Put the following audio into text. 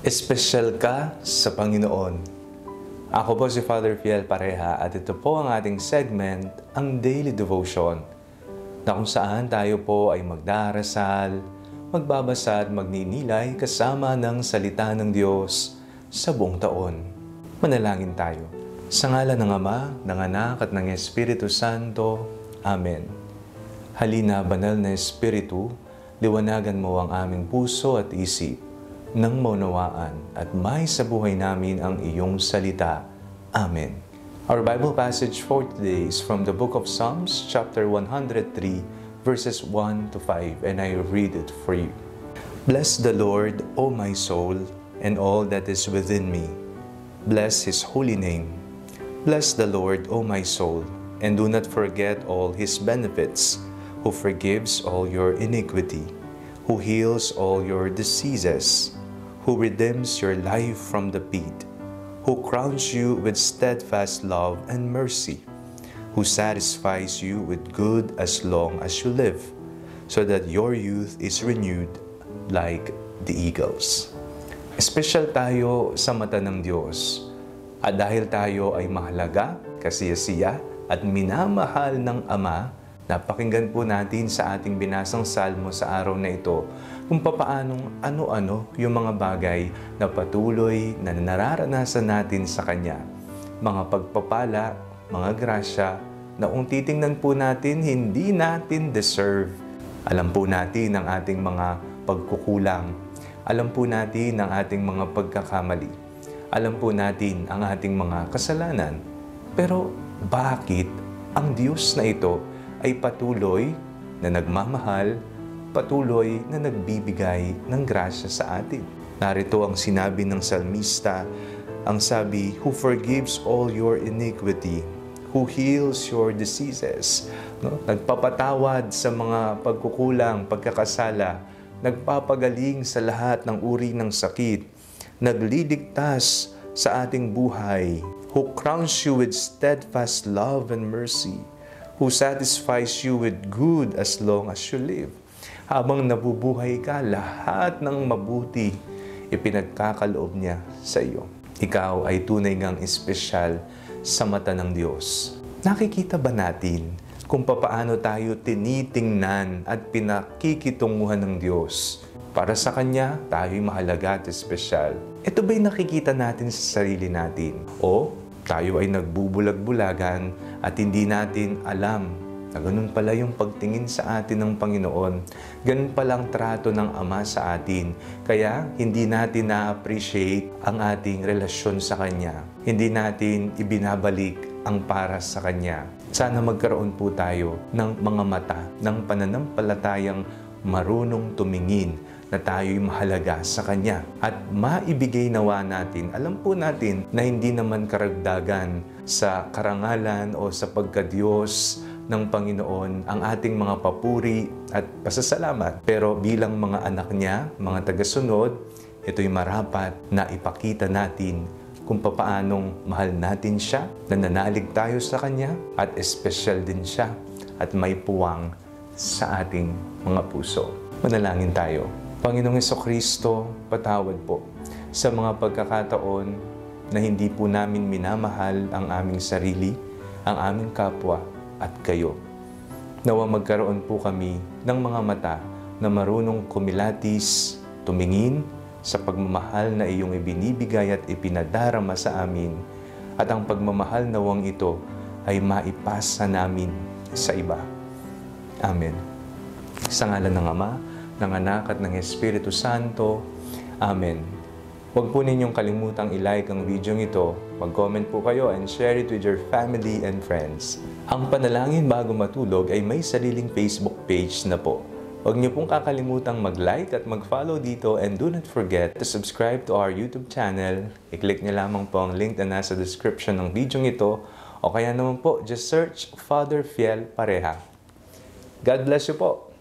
Espesyal ka sa Panginoon. Ako po si Father Fiel Pareha at ito po ang ating segment, ang Daily Devotion, na kung saan tayo po ay magdarasal, magbabasa at magninilay kasama ng salita ng Diyos sa buong taon. Manalangin tayo. Sa ngalan ng Ama, ng Anak at ng Espiritu Santo. Amen. Halina, banal na Espiritu, liwanagan mo ang aming puso at isip nang maunawaan at may sa buhay namin ang iyong salita. Amen. Our Bible passage for today is from the book of Psalms, chapter 103, verses 1 to 5, and I read it for you. Bless the Lord, O my soul, and all that is within me. Bless His holy name. Bless the Lord, O my soul, and do not forget all His benefits, who forgives all your iniquity, who heals all your diseases, who redeems your life from the pit, who crowns you with steadfast love and mercy, who satisfies you with good as long as you live, so that your youth is renewed like the eagles. Espesyal tayo sa mata ng Diyos, at dahil tayo ay mahalaga, kasiyasiya, at minamahal ng Ama, napakinggan po natin sa ating binasang salmo sa araw na ito kung papaanong ano-ano yung mga bagay na patuloy na nararanasan natin sa Kanya. Mga pagpapala, mga grasya na kung titingnan po natin, hindi natin deserve. Alam po natin ang ating mga pagkukulang. Alam po natin ang ating mga pagkakamali. Alam po natin ang ating mga kasalanan. Pero bakit ang Diyos na ito ay patuloy na nagmamahal, patuloy na nagbibigay ng grasya sa atin? Narito ang sinabi ng salmista, ang sabi, who forgives all your iniquity, who heals your diseases. No? Nagpapatawad sa mga pagkukulang, pagkakasala, nagpapagaling sa lahat ng uri ng sakit, nagliligtas sa ating buhay, who crowns you with steadfast love and mercy, who satisfies you with good as long as you live. Habang nabubuhay ka, lahat ng mabuti ipinagkakaloob niya sa iyo. Ikaw ay tunay ngang espesyal sa mata ng Diyos. Nakikita ba natin kung papaano tayo tinitingnan at pinakikitunguhan ng Diyos? Para sa Kanya, tayo'y mahalaga at espesyal. Ito ba'y nakikita natin sa sarili natin? O tayo ay nagbubulag-bulagan at hindi natin alam na ganun pala yung pagtingin sa atin ng Panginoon. Ganun pala ang trato ng Ama sa atin. Kaya hindi natin na-appreciate ang ating relasyon sa Kanya. Hindi natin ibinabalik ang para sa Kanya. Sana magkaroon po tayo ng mga mata, ng pananampalatayang marunong tumingin na tayo'y mahalaga sa Kanya. At maibigay nawa natin, alam po natin na hindi naman karagdagan sa karangalan o sa pagka-Diyos ng Panginoon ang ating mga papuri at pasasalamat. Pero bilang mga anak niya, mga tagasunod, ito'y marapat na ipakita natin kung papaanong mahal natin siya, nananalig tayo sa Kanya, at espesyal din siya at may puwang sa ating mga puso. Manalangin tayo. Panginoong Jesucristo, patawad po sa mga pagkakataon na hindi po namin minamahal ang aming sarili, ang aming kapwa at kayo. Nawa magkaroon po kami ng mga mata na marunong kumilatis, tumingin sa pagmamahal na iyong ibinibigay at ipinadarama sa amin, at ang pagmamahal nawang ito ay maipasa namin sa iba. Amen. Sa ngalan ng Ama, ng Anak at ng Espiritu Santo. Amen. Huwag po ninyong kalimutang i-like ang video ito, mag-comment po kayo and share it with your family and friends. Ang panalangin bago matulog ay may sariling Facebook page na po. Huwag niyo pong kakalimutang mag-like at mag-follow dito, and do not forget to subscribe to our YouTube channel. I-click niyo lamang po ang link na nasa description ng video ito, o kaya naman po, just search Father Fiel Pareha. God bless you po!